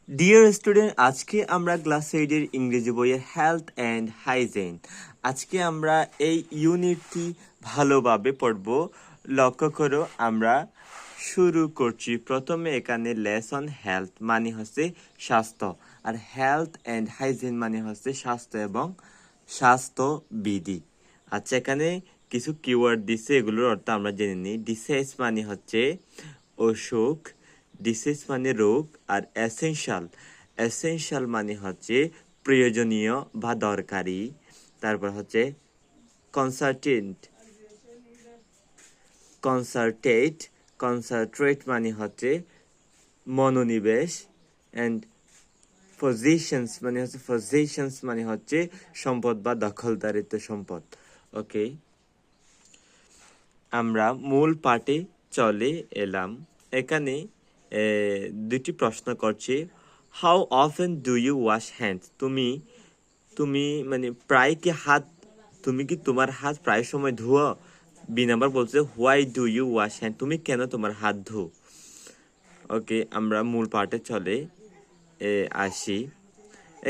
Dear student, আজকে আমরা class 8 এর ইংরেজি বইয়ের হেলথ অ্যান্ড হাইজিন আজকে আমরা এই ইউনিটটি ভালোভাবে পড়ব। লক্ষ্য করো, আমরা শুরু করছি। প্রথমে এখানে লেসন হেলথ মানে হচ্ছে স্বাস্থ্য, আর হেলথ অ্যান্ড হাইজিন মানে হচ্ছে স্বাস্থ্য এবং স্বাস্থ্যবিধি। আচ্ছা, এখানে কিছু কিওয়ার্ড দিছে, এগুলোর অর্থ আমরা জেনে নিই। ডিসেস মানে হচ্ছে অসুখ, ডিসিজ মানে রোগ, আর এসেনশিয়াল মানে হচ্ছে প্রয়োজনীয় বা দরকারি। তারপর হচ্ছে কনসার্টেন্ট কনসার্ট্রেট মানে হচ্ছে মনোনিবেশ, অ্যান্ড পজিশনস মানে হচ্ছে সম্পদ বা দখলদারিত্ব সম্পদ। ওকে, আমরা মূল পাঠে চলে এলাম। এখানে দুটি প্রশ্ন করছি। How often do you wash hands? তুমি মানে প্রায় কি তুমি কি তোমার হাত প্রায় সময় ধুও? বি নাম্বার বলছে why do you wash hand? তুমি কেন তোমার হাত ধো? ওকে, আমরা মূল পাঠে চলে আসি।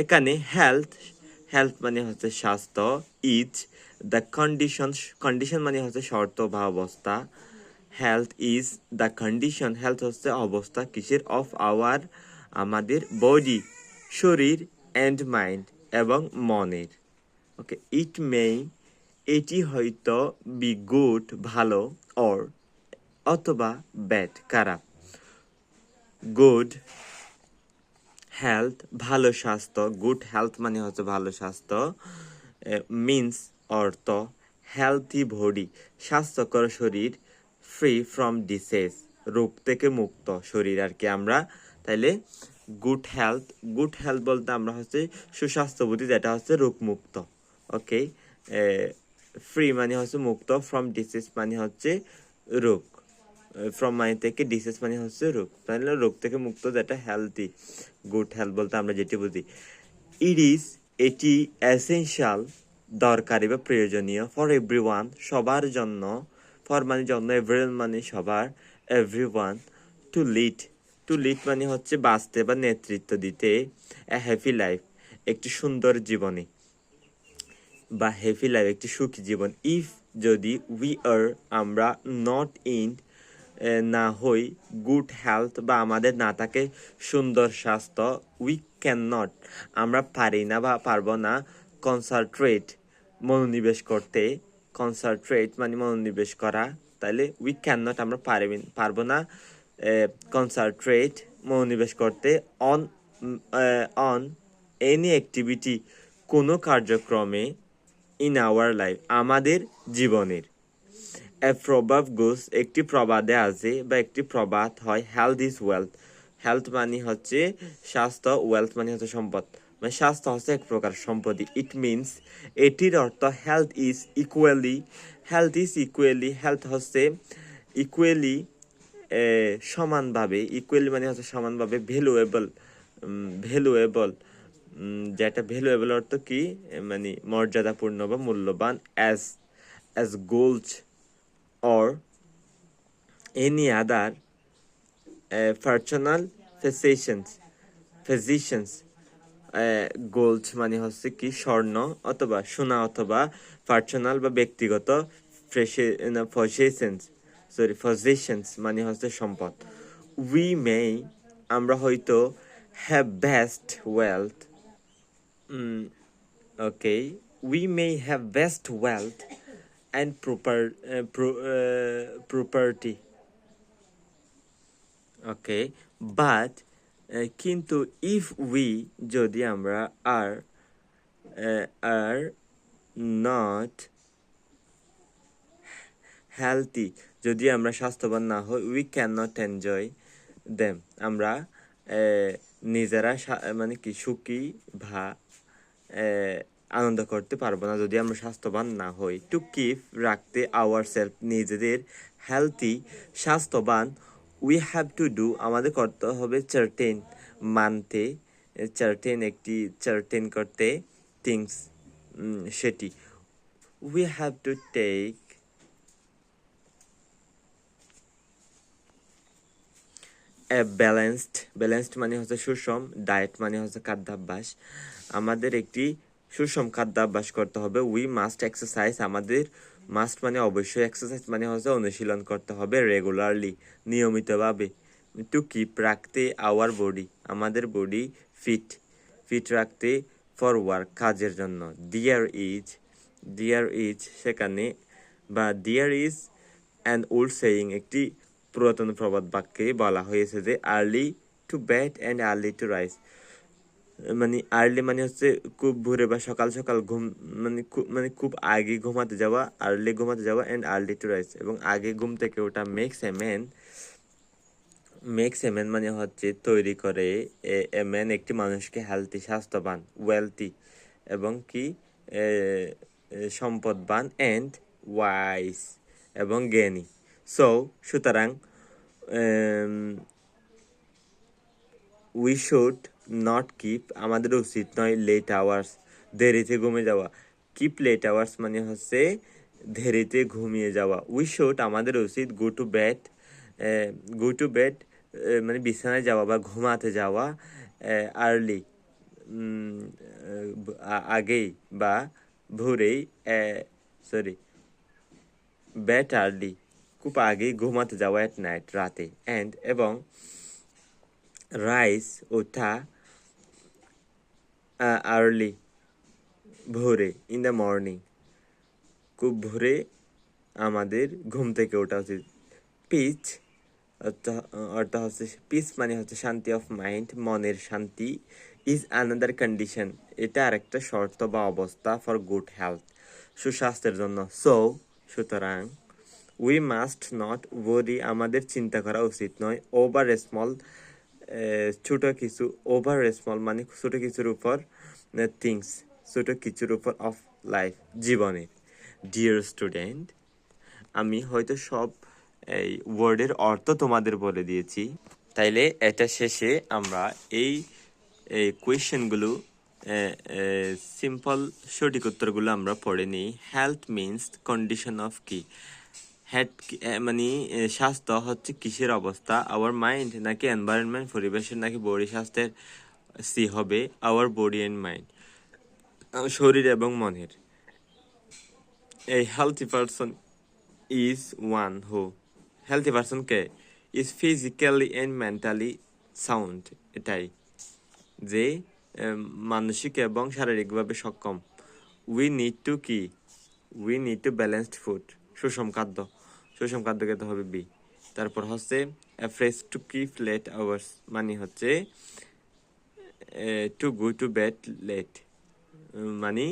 এখানে হেলথ মানে হচ্ছে স্বাস্থ্য। ইজ দ্য কন্ডিশন মানে হচ্ছে শর্ত বা অবস্থা। Health is the condition, health হচ্ছে অবস্থা কিসের? অফ আমাদের বডি, শরীর, অ্যান্ড মাইন্ড এবং মনের। ওকে, এটি হয়তো বি গুড ভালো, অথবা ব্যাড খারাপ। গুড হেলথ ভালো স্বাস্থ্য, গুড হেলথ মানে হচ্ছে ভালো স্বাস্থ্য। মিন্স অর্থ হেলথি বডি স্বাস্থ্যকর শরীর, ফ্রি ফ্রম ডিসেস রোগ থেকে মুক্ত শরীর আর কি আমরা। তাইলে গুড হেলথ বলতে আমরা হচ্ছে সুস্বাস্থ্য বুদ্ধি, যেটা হচ্ছে রোগ মুক্ত। ওকে, ফ্রি মানে হচ্ছে মুক্ত, ফ্রম ডিসিজ মানে হচ্ছে রোগ, ফ্রম মানে থেকে, ডিসিজ মানে হচ্ছে রোগ, তাহলে রোগ থেকে মুক্ত, যেটা হেলদি। গুড হেলথ বলতে আমরা যেটি বুঝি। এটি এসেনশিয়াল দরকারি বা প্রয়োজনীয়, ফর এভরিওয়ান সবার জন্য, ফর মানে জন্য, এভরিওয়ান মানে সবার, এভরিওয়ান টু লিড মানে হচ্ছে বাঁচতে বা নেতৃত্ব দিতে, এ হ্যাপি লাইফ একটি সুন্দর জীবনে, বা হ্যাপি লাইফ একটি সুখী জীবন। ইফ যদি, উই আর আমরা, নট ইন না হই, গুড হেলথ বা আমাদের না থাকে সুন্দর স্বাস্থ্য, উই ক্যান নট আমরা পারি না বা পারবো না, কনসান্ট্রেট মনোনিবেশ করতে, কনসান্ট্রেট মানে মনোনিবেশ করা, তাহলে উই ক্যান নট আমরা পারবো না কনসান্ট্রেট মনোনিবেশ করতে, অন অন এনি অ্যাক্টিভিটি কোনো কার্যক্রমে, ইন আওয়ার লাইফ আমাদের জীবনের। এ প্রবাদ গোস একটি প্রবাদে আছে বা একটি প্রবাদ হয়, হেলথ ইজ ওয়েলথ। হেলথ মানে হচ্ছে স্বাস্থ্য, ওয়েলথ মানে হচ্ছে সম্পদ, মানে স্বাস্থ্য হচ্ছে এক প্রকার সম্পত্তি। ইট মিনস এটির অর্থ হেলথ হচ্ছে ইকুয়ালি সমানভাবে, ইকুয়ালি মানে হচ্ছে সমানভাবে ভ্যালুয়েবল, যেটা ভ্যালুয়েবল অর্থ কি, মানে মর্যাদাপূর্ণ বা মূল্যবান, as gold or any other personal physicians gold মানে হচ্ছে কি স্বর্ণ অথবা সোনা, অথবা পার্সোনাল বা ব্যক্তিগত পজিশনস মানে হচ্ছে সম্পদ। উই মে আমরা হয়তো have best wealth, okay, we may have best wealth and property, okay, but কিন্তু ইফ উই যদি আমরা আর নট হেলথি যদি আমরা স্বাস্থ্যবান না হই, we can not enjoy them আমরা নিজেরা মানে কি সুখী বা আনন্দ করতে পারবো না যদি আমরা স্বাস্থ্যবান না হই। টু কিপ রাখতে আওয়ার সেলফ নিজেদের হেলথি স্বাস্থ্যবান, উই হ্যাভ টু ডু আমাদের করতে হবে চার্টেন মানতে, চার্টেন করতে, থিংস সেটি। উই হ্যাভ টু ব্যালেন্সড মানে হচ্ছে সুষম, ডায়েট মানে হচ্ছে খাদ্যাভ্যাস। আমাদের একটি সুষম খাদ্যাভ্যাস করতে হবে। উই মাস্ট এক্সারসাইজ, আমাদের মাস্ট মানে অবশ্যই, এক্সারসাইজ মানে হচ্ছে অনুশীলন করতে হবে রেগুলারলি, নিয়মিতভাবে। টু কিপ, রাখতে, আওয়ার বডি, আমাদের বডি ফিট রাখতে, ফর ওয়ার্ক, কাজের জন্য। দেয়ার ইজ সেখানে, বা there is an old saying, একটি পুরাতন প্রবাদ বাক্যে বলা হয়েছে যে early to bed and early to rise, মানে আর্লি মানে হচ্ছে খুব ভোরে বা সকাল সকাল ঘুম, মানে খুব আগে ঘুমাতে যাওয়া, আর্লি ঘুমাতে যাওয়া, অ্যান্ড আর্লি টু রাইজ, এবং আগে ঘুম থেকে ওঠা। মেক্স এ ম্যান মানে হচ্ছে তৈরি করে, এ ম্যান একটি মানুষকে হেলথি, স্বাস্থ্যবান, ওয়েলথি, এবং কি এ, সম্পদবান, অ্যান্ড ওয়াইস, এবং জ্ঞানী। সুতরাং উই শুড নট কিপ, আমাদের উচিত নয়, লেট আওয়ার্স, দেরিতে ঘুমিয়ে যাওয়া। কিপ লেট আওয়ার্স মানে হচ্ছে দেরিতে ঘুমিয়ে যাওয়া। উই শুড, আমাদের উচিত, গো টু বেড মানে বিছানায় যাওয়া বা ঘুমাতে যাওয়া, আর্লি আগেই বা ভোরেই, বেড আর্লি, খুব আগেই ঘুমাতে যাওয়া, অ্যাট নাইট, রাতে, এবং রাইস, ওঠা, আর্লি, ভোরে, ইন দ্য মর্নিং, খুব ভোরে আমাদের ঘুম থেকে ওঠা উচিত। পিচ অর্থ হচ্ছে, পিস মানে হচ্ছে শান্তি, অফ মাইন্ড, মনের শান্তি, ইজ আনাদার কন্ডিশন, এটা আরেকটা শর্ত বা অবস্থা, ফর গুড হেলথ, সুস্বাস্থ্যের জন্য। সুতরাং উই মাস্ট নট ওয়ারি, আমাদের চিন্তা করা উচিত নয়, ওভার স্মল মানে ছোট কিছুর উপর, থিংস, ছোট কিছুর উপর, অফ লাইফ, জীবনের। ডিয়ার স্টুডেন্ট, আমি হয়তো সব এই ওয়ার্ডের অর্থ তোমাদের বলে দিয়েছি, তাইলে এটা শেষে আমরা এই কোয়েশ্চেনগুলো, সিম্পল সঠিক উত্তরগুলো আমরা পড়ে নিই। হেলথ মিন্স কন্ডিশন অফ কি, মানে স্বাস্থ্য হচ্ছে কিসের অবস্থা, আওয়ার মাইন্ড নাকি এনভায়রনমেন্ট, পরিবেশের, নাকি বডি, স্বাস্থ্যের। সি হবে আওয়ার বডি অ্যান্ড মাইন্ড, শরীর এবং মনের। এই healthy person is one who, healthy person কে, is physically and mentally sound, এটাই যে মানসিক এবং শারীরিকভাবে সক্ষম। We need to balanced food, সুষম খাদ্য খেতে হবে, বি। তারপর হচ্ছে fresh to keep late hours, মানে হচ্ছে to go to bed late, মানে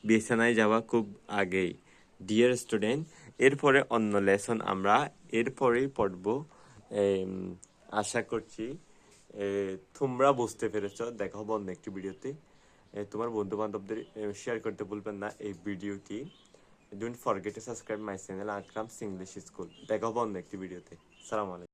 বিছানায় যাওয়া খুব আগেই। ডিয়ার স্টুডেন্ট, এরপরে অন্য লেসন আমরা এরপরেই পড়ব। আশা করছি তোমরা বুঝতে পেরেছ। দেখা হবে অন্য একটি ভিডিওতে। তোমার বন্ধু বান্ধবদের শেয়ার করতে ভুলবেন না এই ভিডিওটি। Don't forget to subscribe my channel Akram's English school. দেখা হবে অন্য একটি ভিডিওতে। সালাম আলাইকুম।